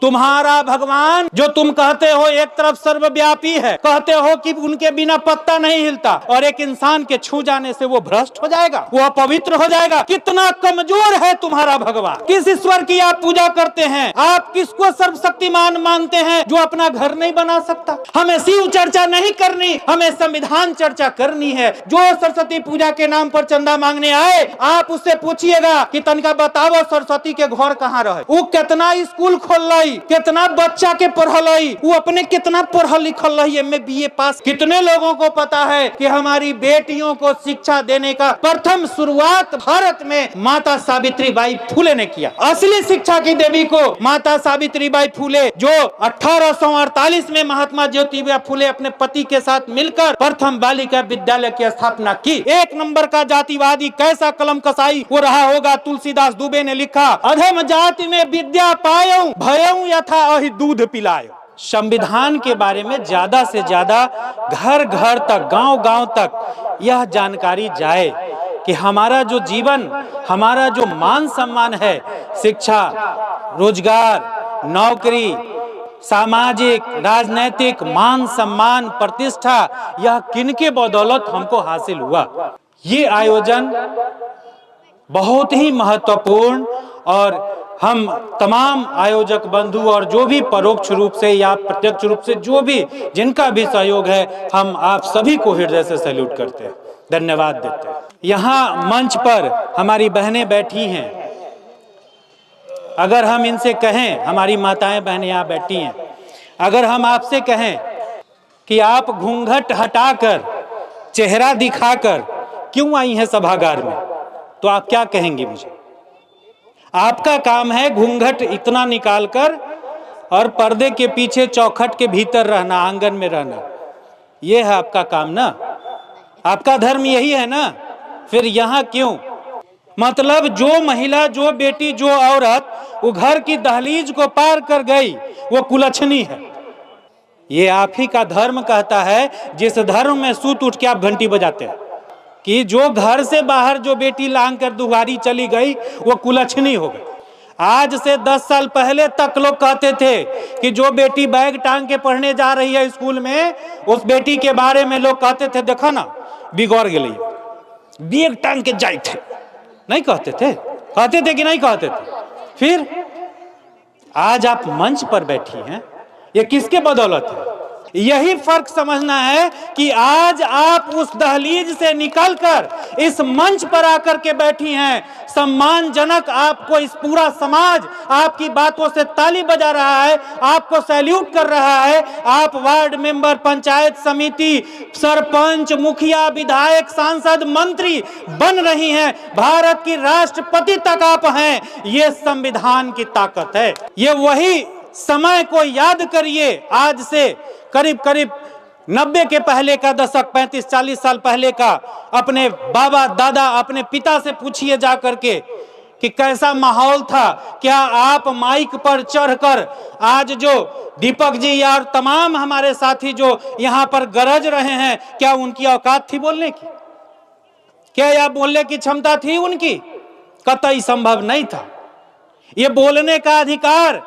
तुम्हारा भगवान जो तुम कहते हो एक तरफ सर्वव्यापी है, कहते हो कि उनके बिना पत्ता नहीं हिलता, और एक इंसान के छू जाने से वो भ्रष्ट हो जाएगा, वो अपवित्र हो जाएगा। कितना कमजोर है तुम्हारा भगवान। किस ईश्वर की आप पूजा करते हैं? आप किसको सर्वशक्तिमान मानते हैं जो अपना घर नहीं बना सकता? हमें शिव चर्चा नहीं करनी, हमें संविधान चर्चा करनी है। जो सरस्वती पूजा के नाम पर चंदा मांगने आए, आप उससे पूछिएगा कि तनिका बताओ सरस्वती के घर कहाँ रहे, वो कितना स्कूल खोल रही, कितना बच्चा के पढ़ल, वो अपने कितना पढ़ल लिखल रही, एमए बीए पास। कितने लोगों को पता है कि हमारी बेटियों को शिक्षा देने का प्रथम शुरुआत भारत में माता सावित्रीबाई फूले ने किया। असली शिक्षा की देवी को माता सावित्रीबाई फूले, जो 1848 में महात्मा ज्योतिबा फूले अपने पति के साथ मिलकर प्रथम बालिका विद्यालय की स्थापना की। एक नंबर का जातिवादी कैसा कलम कसाई वो रहा होगा। तुलसीदास दुबे ने लिखा, अधम जाति में विद्या पायो भयऊ यथा अहि दूध पिलायो। संविधान के बारे में ज्यादा से ज्यादा घर घर तक, गांव गांव तक यह जानकारी जाए कि हमारा जो जीवन, हमारा जो मान सम्मान है, शिक्षा, रोजगार, नौकरी, सामाजिक, राजनैतिक मान सम्मान, प्रतिष्ठा, यह किनके बदौलत हमको हासिल हुआ। ये आयोजन बहुत ही महत्वपूर्ण, और हम तमाम आयोजक बंधु और जो भी परोक्ष रूप से या प्रत्यक्ष रूप से जो भी जिनका भी सहयोग है, हम आप सभी को हृदय से सैल्यूट करते हैं, धन्यवाद देते हैं। यहाँ मंच पर हमारी बहनें बैठी हैं, अगर हम इनसे कहें, हमारी माताएं बहनें यहाँ बैठी हैं, अगर हम आपसे कहें कि आप घूंघट हटाकर, चेहरा दिखाकर क्यों आई हैं सभागार में, तो आप क्या कहेंगी मुझे? आपका काम है घूंघट इतना निकालकर और पर्दे के पीछे चौखट के भीतर रहना, आंगन में रहना, यह है आपका काम ना? आपका धर्म यही है ना? फिर यहाँ क्यों? मतलब जो महिला, जो बेटी, जो औरत वो घर की दहलीज को पार कर गई, वो कुलच्छनी है। ये आप ही का धर्म कहता है, जिस धर्म में सूत उठ के आप घंटी बजाते हैं कि जो घर से बाहर जो बेटी लांग कर दुआरी चली गई वो कुलच्छनी हो गई। आज से 10 साल पहले तक लोग कहते थे कि जो बेटी बैग टांग के पढ़ने जा रही है स्कूल में, उस बेटी के बारे में लोग कहते थे, देखा ना बिगड़ गई, बैग टांग के जाए थे। नहीं कहते थे? कहते थे कि नहीं कहते थे? फिर आज आप मंच पर बैठी हैं, ये किसके बदौलत है? यही फर्क समझना है कि आज आप उस दहलीज से निकलकर इस मंच पर आकर के बैठी हैं। सम्मानजनक आपको इस पूरा समाज आपकी बातों से ताली बजा रहा है, आपको सैल्यूट कर रहा है। आप वार्ड मेंबर, पंचायत समिति, सरपंच, मुखिया, विधायक, सांसद, मंत्री बन रही हैं, भारत की राष्ट्रपति तक आप हैं। ये संविधान की ताकत है। ये वही समय को याद करिए, आज से करीब करीब 90 के पहले का दशक, 35-40 साल पहले का, अपने बाबा दादा, अपने पिता से पूछिए जा करके कि कैसा माहौल था। क्या आप माइक पर चढ़कर आज जो दीपक जी या तमाम हमारे साथी जो यहाँ पर गरज रहे हैं, क्या उनकी औकात थी बोलने की? क्या यह बोलने की क्षमता थी उनकी? कतई संभव नहीं था। ये बोलने का अधिकार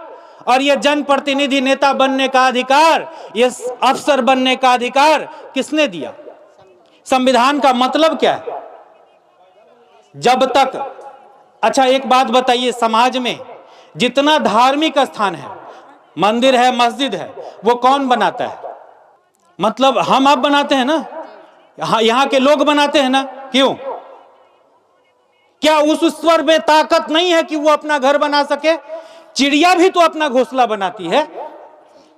और ये जनप्रतिनिधि नेता बनने का अधिकार, ये अफसर बनने का अधिकार किसने दिया? संविधान का मतलब क्या है? जब तक, अच्छा एक बात बताइए, समाज में जितना धार्मिक स्थान है, मंदिर है, मस्जिद है, वो कौन बनाता है? मतलब हम आप बनाते हैं ना, यहाँ के लोग बनाते हैं ना? क्यों? क्या उस ईश्वर में ताकत नहीं है कि वो अपना घर बना सके? चिड़िया भी तो अपना घोंसला बनाती है।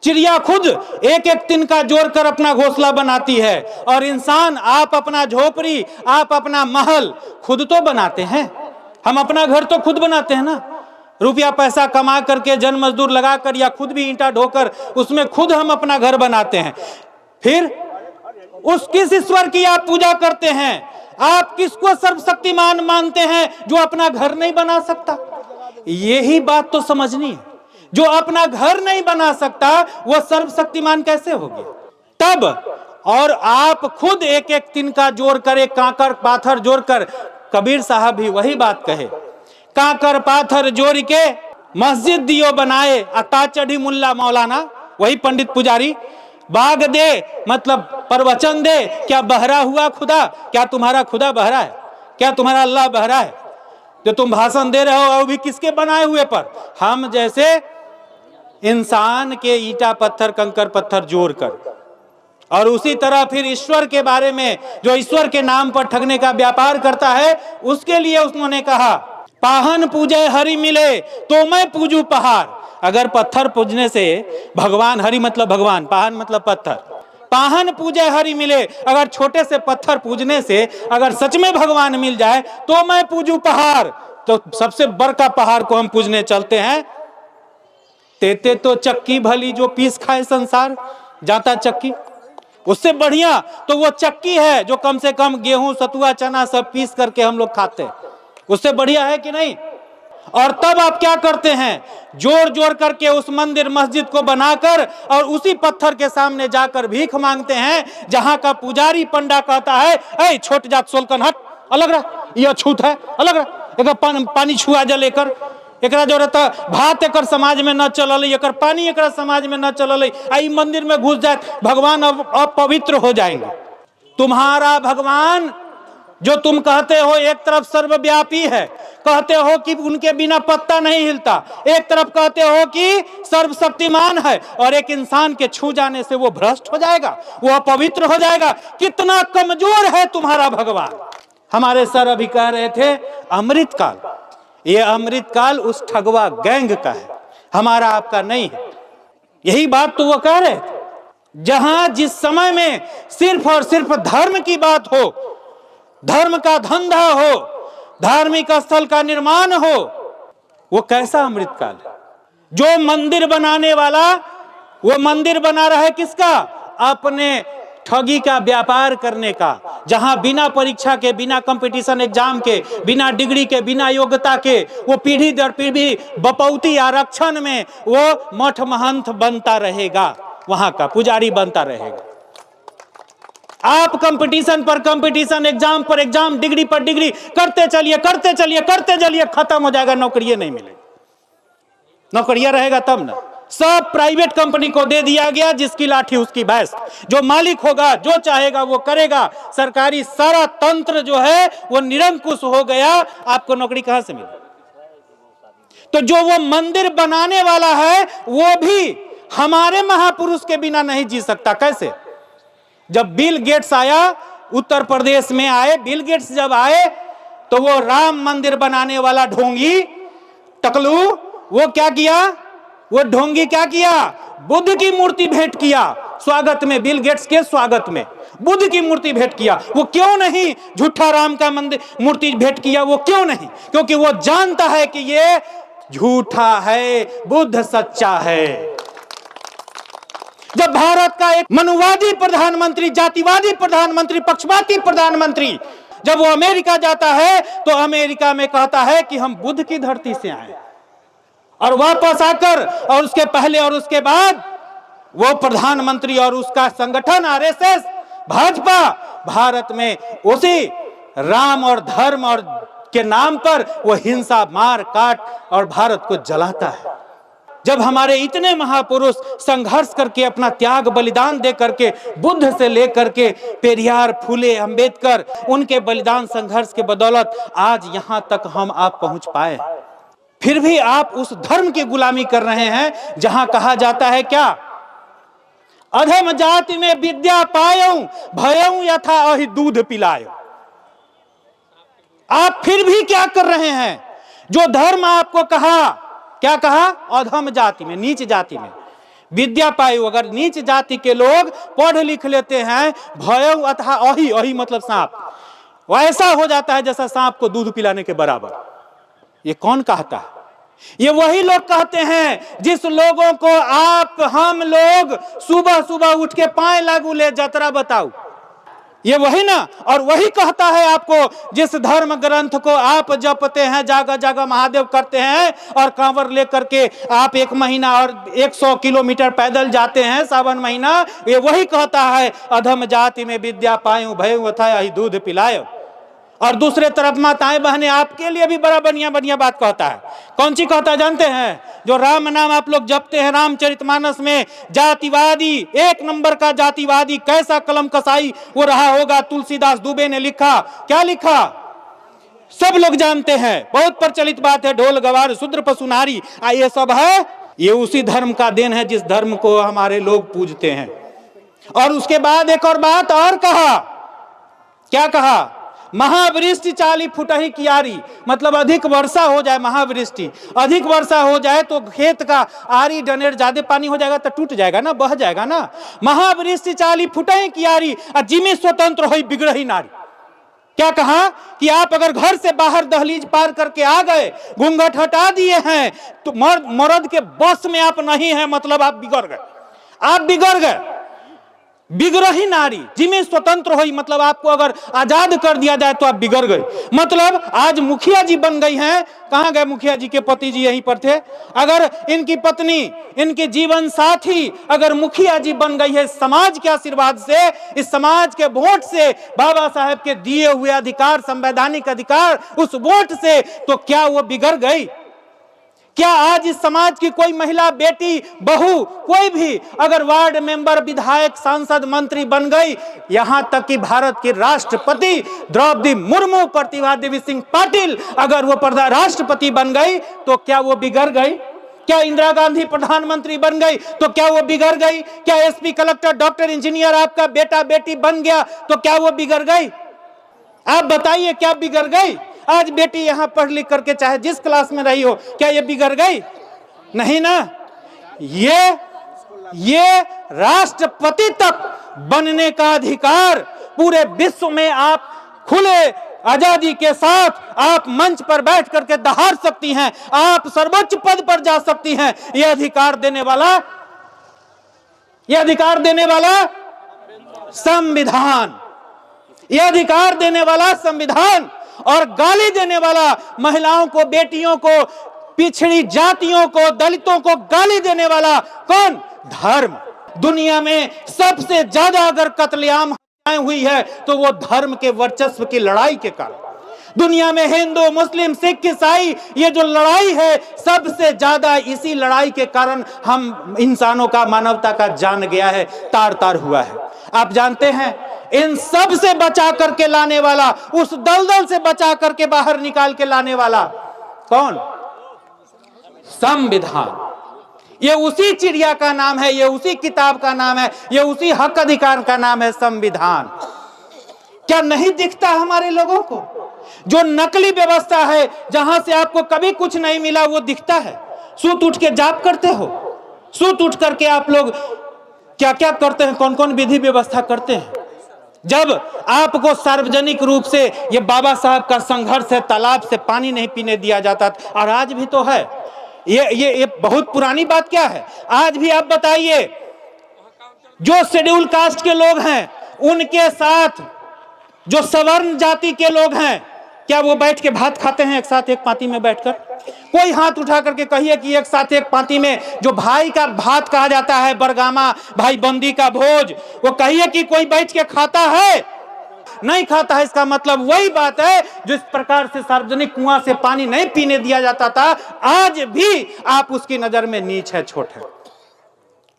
चिड़िया खुद एक एक तिनका जोड़कर अपना घोंसला बनाती है, और इंसान, आप अपना झोपड़ी, आप अपना महल खुद तो बनाते हैं। हम अपना घर तो खुद बनाते हैं ना, रुपया पैसा कमा करके, जन मजदूर लगाकर, या खुद भी ईंटा ढोकर उसमें खुद हम अपना घर बनाते हैं। फिर उस किस ईश्वर की आप पूजा करते हैं? आप किसको सर्वशक्तिमान मानते हैं जो अपना घर नहीं बना सकता? यही बात तो समझनी है। जो अपना घर नहीं बना सकता वो सर्वशक्तिमान कैसे हो गया? तब, और आप खुद एक एक तिनका जोड़कर, एक कांकर पाथर जोड़कर, कबीर साहब भी वही बात कहे, कांकर पाथर जोड़ के मस्जिद दियो बनाए अता चढ़ी मुल्ला मौलाना, वही पंडित पुजारी। बाग दे मतलब प्रवचन दे, क्या बहरा हुआ खुदा? क्या तुम्हारा खुदा बहरा है? क्या तुम्हारा अल्लाह बहरा है जो तुम भाषण दे रहे हो? और भी किसके बनाए हुए पर? हम जैसे इंसान के ईटा पत्थर कंकर पत्थर जोड़ कर। और उसी तरह फिर ईश्वर के बारे में, जो ईश्वर के नाम पर ठगने का व्यापार करता है, उसके लिए उन्होंने कहा पाहन पूजे हरि मिले तो मैं पूजू पहाड़। अगर पत्थर पूजने से भगवान, हरि मतलब भगवान, पाहन मतलब पत्थर, पाहन पूजे हरि मिले, अगर छोटे से पत्थर पूजने से अगर सच में भगवान मिल जाए तो मैं पूजू पहाड़। तो सबसे बड़का पहाड़ को हम पूजने चलते हैं। तेते तो चक्की भली जो पीस खाए संसार, जाता चक्की, उससे बढ़िया तो वो चक्की है जो कम से कम गेहूं सतुआ चना सब पीस करके हम लोग खाते हैं, उससे बढ़िया है कि नहीं? और तब आप क्या करते हैं? जोड़ जोड़ करके उस मंदिर मस्जिद को बनाकर और उसी पत्थर के सामने जाकर भीख मांगते हैं, जहां का पुजारी पंडा कहता है ऐ छोट जात सोलकन हट, अलग रहा, ये अछूत है, अलग रहा, एक पानी छुआ जा लेकर, एक जो रहता भात एक समाज में न चल, एक पानी एक समाज में न चल, आई मंदिर में घुस जाए, भगवान अब अपवित्र हो जाएंगे। तुम्हारा भगवान जो तुम कहते हो एक तरफ सर्वव्यापी है, कहते हो कि उनके बिना पत्ता नहीं हिलता, एक तरफ कहते हो कि सर्वशक्तिमान है, और एक इंसान के छू जाने से वो भ्रष्ट हो जाएगा, वो अपवित्र हो जाएगा। कितना कमजोर है तुम्हारा भगवान। हमारे सर अभी कह रहे थे अमृतकाल, ये अमृतकाल उस ठगवा गैंग का है, हमारा आपका नहीं है। यही बात तो वो कह रहे थे। जहां जिस समय में सिर्फ और सिर्फ धर्म की बात हो, धर्म का धंधा हो, धार्मिक स्थल का निर्माण हो, वो कैसा अमृतकाल है? जो मंदिर बनाने वाला वो मंदिर बना रहा है किसका? अपने ठगी का व्यापार करने का। जहां बिना परीक्षा के, बिना कंपटीशन एग्जाम के, बिना डिग्री के, बिना योग्यता के वो पीढ़ी दर पीढ़ी बपौती आरक्षण में वो मठ महंत बनता रहेगा, वहां का पुजारी बनता रहेगा। आप कंपटीशन पर कंपटीशन, एग्जाम पर एग्जाम, डिग्री पर डिग्री करते चलिए, करते चलिए, करते चलिए, खत्म हो जाएगा, नौकरियां नहीं मिलेगी। नौकरियां रहेगा तब ना। सब प्राइवेट कंपनी को दे दिया गया, जिसकी लाठी उसकी भैंस, जो मालिक होगा जो चाहेगा वो करेगा। सरकारी सारा तंत्र जो है वो निरंकुश हो गया, आपको नौकरी कहां से मिलेगी? तो जो वो मंदिर बनाने वाला है वो भी हमारे महापुरुष के बिना नहीं जी सकता। कैसे? जब बिल गेट्स आया, उत्तर प्रदेश में आए, बिल गेट्स जब आए तो वो राम मंदिर बनाने वाला ढोंगी टकलू, वो क्या किया? वो ढोंगी क्या किया? बुद्ध की मूर्ति भेंट किया स्वागत में, बिल गेट्स के स्वागत में बुद्ध की मूर्ति भेंट किया। वो क्यों नहीं झूठा राम का मंदिर मूर्ति भेंट किया? वो क्यों नहीं? क्योंकि वो जानता है कि ये झूठा है, बुद्ध सच्चा है। जब भारत का एक मनुवादी प्रधानमंत्री, जातिवादी प्रधानमंत्री, पक्षपाती प्रधानमंत्री, जब वो अमेरिका जाता है तो अमेरिका में कहता है कि हम बुद्ध की धरती से आए, और वापस आकर और उसके पहले और उसके बाद वो प्रधानमंत्री और उसका संगठन आरएसएस, भाजपा भारत में उसी राम और धर्म और के नाम पर वो हिंसा, मार काट और भारत को जलाता है। जब हमारे इतने महापुरुष संघर्ष करके, अपना त्याग बलिदान दे करके, बुद्ध से लेकर के पेरियार, फूले, अंबेडकर, उनके बलिदान संघर्ष के बदौलत आज यहां तक हम आप पहुंच पाए, फिर भी आप उस धर्म की गुलामी कर रहे हैं जहां कहा जाता है क्या? अधम जाति में विद्या पायो, भयऊ यथा अहि दूध पिलायो। आप फिर भी क्या कर रहे हैं? जो धर्म आपको कहा, क्या कहा? अधम जाति में, नीच जाति में विद्या पायो। अगर नीच जाति के लोग पढ़ लिख लेते हैं, भयऊ अथा अहि, अहि मतलब सांप, वैसा हो जाता है जैसा सांप को दूध पिलाने के बराबर। ये कौन कहता है? ये वही लोग कहते हैं जिस लोगों को आप हम लोग सुबह सुबह उठ के पाए लागू ले जतरा बताओ, ये वही ना। और वही कहता है आपको, जिस धर्म ग्रंथ को आप जपते हैं, जागा जागा महादेव करते हैं, और कांवर लेकर के आप 1 महीना और 100 किलोमीटर पैदल जाते हैं सावन महीना, ये वही कहता है अधम जाति में विद्या पायूं, भयऊ अथाहि दूध पिलायो। और दूसरे तरफ माताएं बहनें आपके लिए भी बड़ा बढ़िया बढ़िया बात कहता है। कौन सी कहता है जानते हैं? जो राम नाम आप लोग जपते हैं रामचरितमानस में, जातिवादी, एक नंबर का जातिवादी, कैसा कलम कसाई वो रहा होगा। तुलसीदास दुबे ने लिखा, क्या लिखा सब लोग जानते हैं, बहुत प्रचलित बात है, ढोल गवार शूद्र पशु नारी, ये सब है, ये उसी धर्म का देन है जिस धर्म को हमारे लोग पूजते हैं। और उसके बाद एक और बात और कहा, क्या कहा? महावृष्टि 40 फुटहि कियारी, मतलब अधिक वर्षा हो जाए, महावृष्टि अधिक वर्षा हो जाए तो खेत का आरी डनेर ज्यादा पानी हो जाएगा तो टूट जाएगा ना, बह जाएगा ना। महावृष्टि 40 फुटहि कियारी जिमी स्वतंत्र होई बिगड़ही नारी। क्या कहा कि आप अगर घर से बाहर दहलीज पार करके आ गए, घूंघट हटा दिए हैं, तो मर्द के बस में आप नहीं है, मतलब आप बिगड़ गए, आप बिगड़ गए। बिगड़ही नारी जिमे स्वतंत्र होई, मतलब आपको अगर आजाद कर दिया जाए तो आप बिगड़ गए। मतलब आज मुखिया जी बन गई हैं, कहां गए मुखिया जी के पति जी? यहीं पर थे। अगर इनकी पत्नी, इनके जीवन साथी अगर मुखिया जी बन गई है समाज के आशीर्वाद से, इस समाज के वोट से, बाबा साहेब के दिए हुए अधिकार, संवैधानिक अधिकार, उस वोट से, तो क्या वो बिगड़ गई? क्या आज इस समाज की कोई महिला, बेटी, बहू, कोई भी अगर वार्ड मेंबर, विधायक, सांसद, मंत्री बन गई, यहां तक कि भारत की राष्ट्रपति द्रौपदी मुर्मू, प्रतिभा देवी सिंह पाटिल अगर वो राष्ट्रपति बन गई तो क्या वो बिगड़ गई? क्या इंदिरा गांधी प्रधानमंत्री बन गई तो क्या वो बिगड़ गई? क्या एसपी, कलेक्टर, डॉक्टर, इंजीनियर आपका बेटा बेटी बन गया तो क्या वो बिगड़ गई? आप बताइए, क्या बिगड़ गई? आज बेटी यहां पढ़ लिख करके चाहे जिस क्लास में रही हो, क्या ये बिगड़ गई? नहीं ना। ये राष्ट्रपति तक बनने का अधिकार पूरे विश्व में आप खुले आजादी के साथ आप मंच पर बैठ करके दहाड़ सकती हैं, आप सर्वोच्च पद पर जा सकती हैं। ये अधिकार देने वाला संविधान, ये अधिकार देने वाला संविधान, और गाली देने वाला महिलाओं को, बेटियों को, पिछड़ी जातियों को, दलितों को गाली देने वाला कौन? धर्म। दुनिया में सबसे ज्यादा अगर कत्लेआम हुई है तो वो धर्म के वर्चस्व की लड़ाई के कारण। दुनिया में हिंदू, मुस्लिम, सिख, ईसाई, ये जो लड़ाई है सबसे ज्यादा इसी लड़ाई के कारण हम इंसानों का, मानवता का जान गया है, तार तार हुआ है। आप जानते हैं इन सब से बचा करके लाने वाला, उस दलदल से बचा करके बाहर निकाल के लाने वाला कौन? संविधान। ये उसी चिड़िया का नाम है, ये उसी किताब का नाम है, ये उसी हक अधिकार का नाम है, संविधान। क्या नहीं दिखता हमारे लोगों को? जो नकली व्यवस्था है, जहां से आपको कभी कुछ नहीं मिला, वो दिखता है। सूत उठ के जाप करते हो, सूत उठ करके आप लोग क्या क्या करते हैं, कौन कौन विधि व्यवस्था करते हैं। जब आपको सार्वजनिक रूप से ये बाबा साहब का संघर्ष है, तालाब से पानी नहीं पीने दिया जाता, और आज भी तो है। ये बहुत पुरानी बात क्या है? आज भी आप बताइए, जो शेड्यूल कास्ट के लोग हैं उनके साथ जो सवर्ण जाति के लोग हैं, क्या वो बैठ के भात खाते हैं एक साथ एक पाती में बैठकर? कोई हाथ उठा करके कहिए कि एक साथ एक पाती में जो भाई का भात कहा जाता है, बरगामा, भाई बंदी का भोज, वो कहिए कि कोई बैठ के खाता है? नहीं खाता है। इसका मतलब वही बात है, जो इस प्रकार से सार्वजनिक कुआं से पानी नहीं पीने दिया जाता था, आज भी आप उसकी नजर में नीच है, छोट है।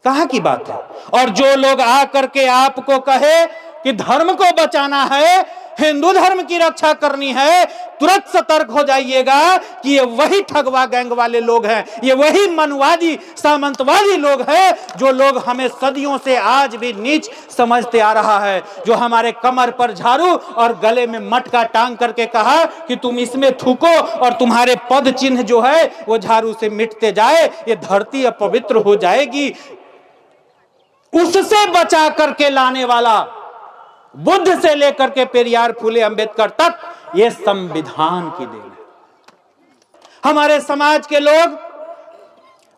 कहां की बात है? और जो लोग आ करके आपको कहे कि धर्म को बचाना है, हिंदू धर्म की रक्षा करनी है, तुरंत सतर्क हो जाइएगा कि ये वही ठगवा गैंग वाले लोग हैं, ये वही मनवादी, सामंतवादी लोग हैं, जो लोग हमें सदियों से आज भी नीच समझते आ रहा है। जो हमारे कमर पर झाड़ू और गले में मटका टांग करके कहा कि तुम इसमें थूको और तुम्हारे पद चिन्ह जो है वो झाड़ू से मिटते जाए, ये धरती अपवित्र हो जाएगी। उससे बचा करके लाने वाला, बुद्ध से लेकर के पेरियार, फूले, अंबेडकर तक, ये संविधान की देन है। हमारे समाज के लोग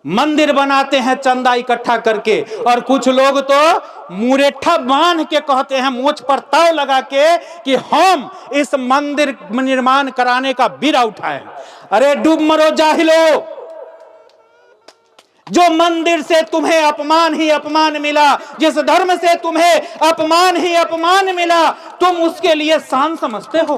मंदिर बनाते हैं चंदा इकट्ठा करके, और कुछ लोग तो मुरेठा बांध के कहते हैं, मूंछ पर ताव लगा के, कि हम इस मंदिर निर्माण कराने का बीड़ा उठाए। अरे डूब मरो जाहिलो, जो मंदिर से तुम्हें अपमान ही अपमान मिला, जिस धर्म से तुम्हें अपमान ही अपमान मिला, तुम उसके लिए शान समझते हो?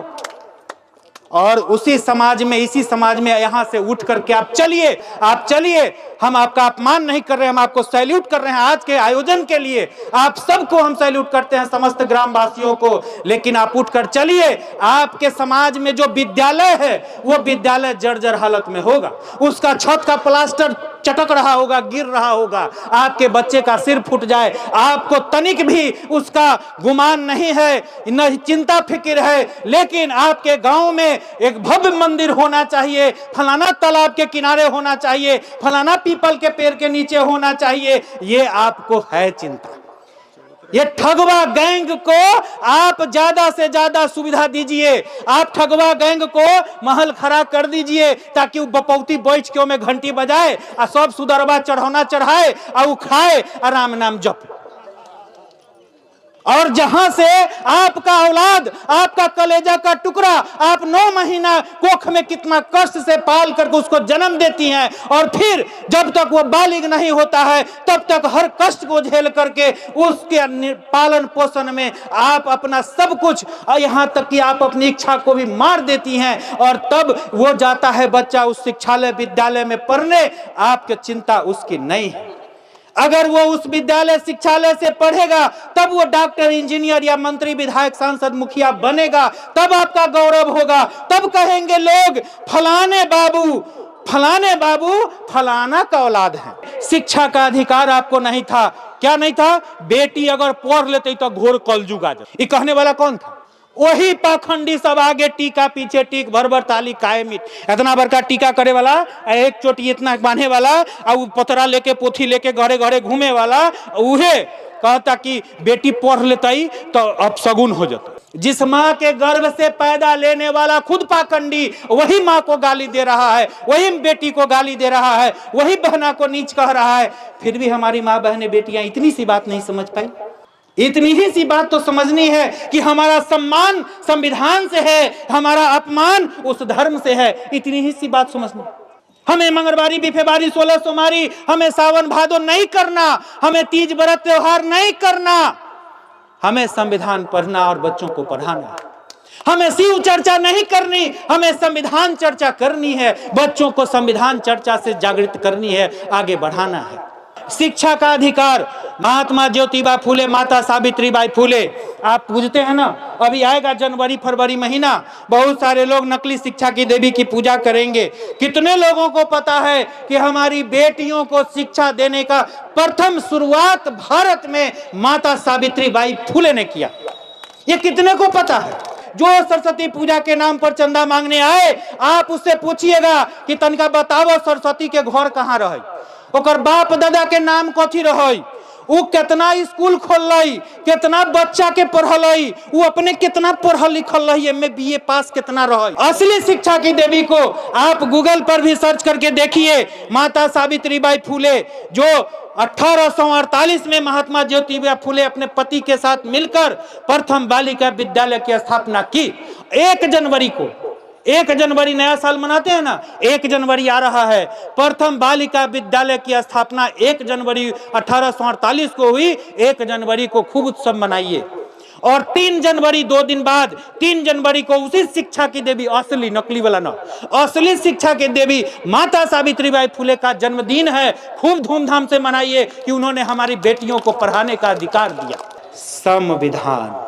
और उसी समाज में, इसी समाज में यहां से उठ करके आप चलिए। हम आपका अपमान नहीं कर रहे, हम आपको सैल्यूट कर रहे हैं। आज के आयोजन के लिए आप सबको हम सैल्यूट करते हैं, समस्त ग्रामवासियों को। लेकिन आप उठकर चलिए। आपके समाज में जो विद्यालय है वो विद्यालय जर्जर हालत में होगा, उसका छत का प्लास्टर चटक रहा होगा, गिर रहा होगा, आपके बच्चे का सिर फूट जाए, आपको तनिक भी उसका गुमान नहीं है, न चिंता फिक्र है। लेकिन आपके गांव में एक भव्य मंदिर होना चाहिए, फलाना तालाब के किनारे होना चाहिए, फलाना पीपल के पेड़ के नीचे होना चाहिए, ये आपको है चिंता। ये ठगवा गैंग को आप ज्यादा से ज्यादा सुविधा दीजिए। आप ठगवा गैंग को महल खड़ा कर दीजिए ताकि वो बपौती बैठ के में घंटी बजाए और सब सुदरवा चढ़ौना चढ़ाए और वो खाए और राम नाम जप। और जहां से आपका औलाद, आपका कलेजा का टुकड़ा, आप 9 महीना कोख में कितना कष्ट से पाल करके उसको जन्म देती हैं, और फिर जब तक वो बालिग नहीं होता है तब तक हर कष्ट को झेल करके उसके पालन पोषण में आप अपना सब कुछ, यहां तक कि आप अपनी इच्छा को भी मार देती हैं। और तब वो जाता है बच्चा उस शिक्षालय विद्यालय में पढ़ने, आपकी चिंता उसकी नहीं है। अगर वो उस विद्यालय शिक्षालय से पढ़ेगा तब वो डॉक्टर, इंजीनियर या मंत्री, विधायक, सांसद, मुखिया बनेगा, तब आपका गौरव होगा। तब कहेंगे लोग फलाने बाबू फलाना का औलाद है। शिक्षा का अधिकार आपको नहीं था। क्या नहीं था? बेटी अगर पढ़ लेते तो घोर कलजुग आ जाता। ये कहने वाला कौन था? वही पाखंडी सब आगे टीका पीछे टीक, भर भर ताली काए मिट। इतना बड़का टीका करे वाला, एक चोटी इतना बांधे वाला, और पतरा लेके पोथी लेके घरे घरे घूमे वाला, उहे कहता कि बेटी पढ़ लेती तो अब सगुन हो जाता। जिस माँ के गर्भ से पैदा लेने वाला खुद पाखंडी, वही माँ को गाली दे रहा है, वही बेटी को गाली दे रहा है, वही बहना को नीच कह रहा है। फिर भी हमारी माँ बहनें बेटियां इतनी सी बात नहीं समझ पाई। इतनी ही सी बात तो समझनी है कि हमारा सम्मान संविधान से है, हमारा अपमान उस धर्म से है। इतनी ही सी बात समझनी। हमें मंगलवारी, बिफेबारी, 16 सोमवारी, हमें सावन भादो नहीं करना, हमें तीज व्रत त्योहार नहीं करना, हमें संविधान पढ़ना और बच्चों को पढ़ाना है। हमें शिव चर्चा नहीं करनी, हमें संविधान चर्चा करनी है। बच्चों को संविधान चर्चा से जागृत करनी है, आगे बढ़ाना है। शिक्षा का अधिकार महात्मा ज्योतिबा फूले, माता सावित्री बाई फूले। आप पूजते हैं ना, अभी आएगा जनवरी फरवरी महीना, बहुत सारे लोग नकली शिक्षा की देवी की पूजा करेंगे। कितने लोगों को पता है कि हमारी बेटियों को शिक्षा देने का प्रथम शुरुआत भारत में माता सावित्री बाई फूले ने किया? ये कितने को पता है? जो सरस्वती पूजा के नाम पर चंदा मांगने आए, आप उससे पूछिएगा कि तनिका बताओ सरस्वती के घर कहाँ रहे, ओकर बाप दादा के नाम कथी रहे, वो कितना स्कूल खोलई, कितना बच्चा के पढ़लई, वो अपने कितना पढ़ल लिखल रही, एमए बीए पास कितना रहे। असली शिक्षा की देवी को आप गूगल पर भी सर्च करके देखिए। माता सावित्री बाई फूले जो 1848 में महात्मा ज्योतिबा फूले अपने पति के साथ मिलकर प्रथम बालिका विद्यालय की स्थापना की। 1 जनवरी को, 1 जनवरी नया साल मनाते हैं ना, 1 जनवरी आ रहा है। प्रथम बालिका विद्यालय की स्थापना 1 जनवरी 1848 को हुई। 1 जनवरी को खूब उत्सव मनाइए। और 3 जनवरी 2 दिन बाद 3 जनवरी को उसी शिक्षा की देवी, असली, नकली वाला ना, असली शिक्षा की देवी माता सावित्रीबाई फूले का जन्मदिन है। खूब धूमधाम से मनाइए कि उन्होंने हमारी बेटियों को पढ़ाने का अधिकार दिया। संविधान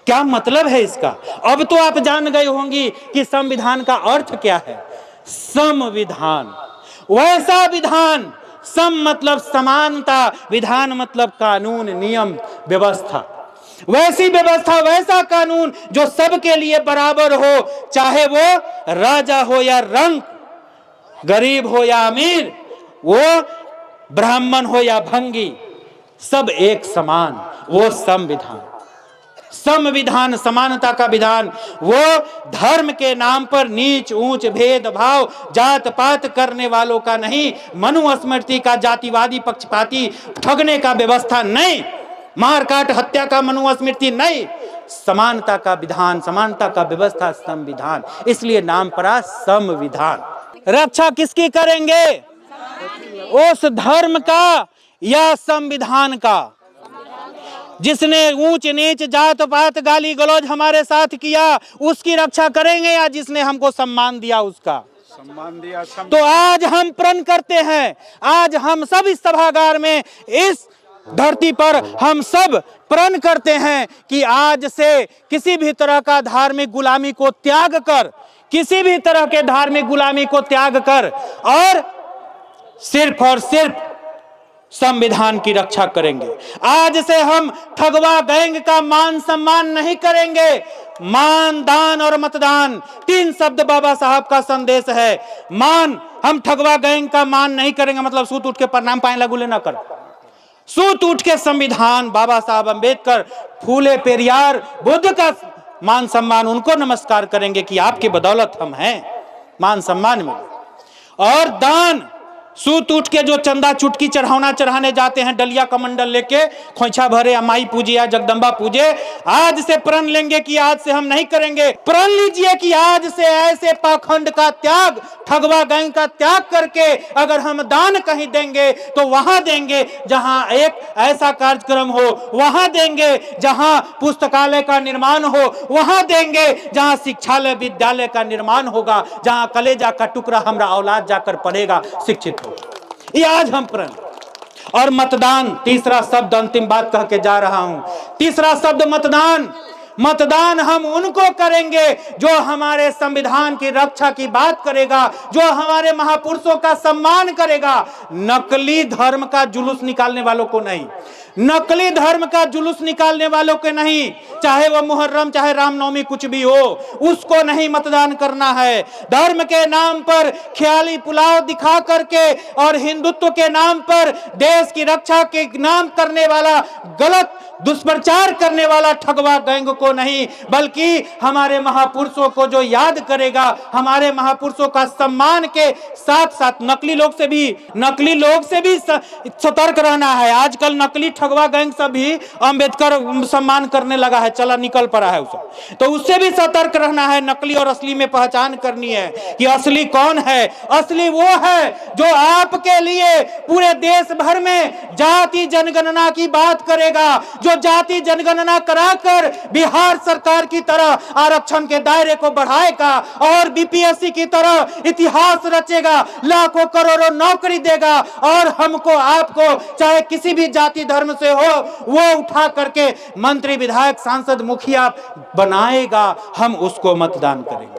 क्या मतलब है इसका? अब तो आप जान गए होंगी कि संविधान का अर्थ क्या है। संविधान, वैसा विधान, सम मतलब समानता, विधान मतलब कानून, नियम, व्यवस्था। वैसी व्यवस्था, वैसा कानून जो सबके लिए बराबर हो, चाहे वो राजा हो या रंक, गरीब हो या अमीर, वो ब्राह्मण हो या भंगी, सब एक समान, वो संविधान। संविधान समानता का विधान, वो धर्म के नाम पर नीच ऊंच भेदभाव जात पात करने वालों का नहीं, मनुस्मृति का जातिवादी पक्षपाती ठगने का व्यवस्था नहीं, मारकाट हत्या का मनुस्मृति नहीं, समानता का विधान, समानता का व्यवस्था संविधान। इसलिए नाम पड़ा संविधान। रक्षा किसकी करेंगे? उस धर्म का या संविधान का? जिसने ऊंच नीच जात पात गाली गलौज हमारे साथ किया, उसकी रक्षा करेंगे, या जिसने हमको सम्मान दिया उसका सम्मान दिया। तो आज हम प्रण करते हैं, आज हम सब इस सभागार में, इस धरती पर हम सब प्रण करते हैं कि आज से किसी भी तरह का धार्मिक गुलामी को त्याग कर, किसी भी तरह के धार्मिक गुलामी को त्याग कर और सिर्फ संविधान की रक्षा करेंगे। आज से हम ठगवा गैंग का मान सम्मान नहीं करेंगे। मान, दान और मतदान, तीन शब्द बाबा साहब का संदेश है। मान, हम ठगवा गैंग का मान नहीं करेंगे, मतलब सूत उठ के प्रणाम पाए लगुले ना कर, सूत उठ के संविधान, बाबा साहब अंबेडकर, फूले पेरियार, बुद्ध का मान सम्मान, उनको नमस्कार करेंगे कि आपकी बदौलत हम हैं, मान सम्मान में। और दान, सूत उठ के जो चंदा चुटकी चढ़ाना चढ़ाने जाते हैं, डलिया कमंडल लेके, खोइछा भरे, अमाई पूजे या जगदम्बा पूजे, आज से प्रण लेंगे कि आज से हम नहीं करेंगे। प्रण लीजिए कि आज से ऐसे पाखंड का त्याग, ठगवा गैंग का त्याग करके अगर हम दान कहीं देंगे तो वहां देंगे जहां एक ऐसा कार्यक्रम हो, वहां देंगे जहां पुस्तकालय का निर्माण हो, वहां देंगे जहां शिक्षालय विद्यालय का निर्माण होगा, जहां कलेजा का टुकड़ा हमारा औलाद जाकर पढ़ेगा, शिक्षित हो। ये आज हम प्रण। और मतदान, तीसरा शब्द, अंतिम बात कह के जा रहा हूं, तीसरा शब्द मतदान। मतदान हम उनको करेंगे जो हमारे संविधान की रक्षा की बात करेगा, जो हमारे महापुरुषों का सम्मान करेगा। नकली धर्म का जुलूस निकालने वालों को नहीं, नकली धर्म का जुलूस निकालने वालों के नहीं, चाहे वह मुहर्रम चाहे रामनवमी कुछ भी हो, उसको नहीं मतदान करना है। धर्म के नाम पर ख्याली पुलाव दिखा करके और हिंदुत्व के नाम पर देश की रक्षा के नाम करने वाला, गलत दुष्प्रचार करने वाला ठगवा गैंग को नहीं, बल्कि हमारे महापुरुषों को जो याद करेगा, हमारे महापुरुषों का सम्मान के साथ साथ नकली लोग से भी सतर्क रहना है। आजकल नकली ठगवा गैंग सब भी अंबेडकर सम्मान करने लगा है, चला निकल पड़ा है उसे, तो उससे भी सतर्क रहना है। नकली और असली में पहचान करनी है कि असली कौन है। असली वो है जो आपके लिए पूरे देश भर में जाति जनगणना की बात करेगा, जो जाति जनगणना कराकर बिहार सरकार की तरह आरक्षण के दायरे को बढ़ाएगा और बीपीएससी की तरह इतिहास रचेगा, लाखों करोड़ों नौकरी देगा और हमको आपको चाहे किसी भी जाति धर्म से हो, वो उठा करके मंत्री विधायक सांसद मुखिया बनाएगा, हम उसको मतदान करेंगे।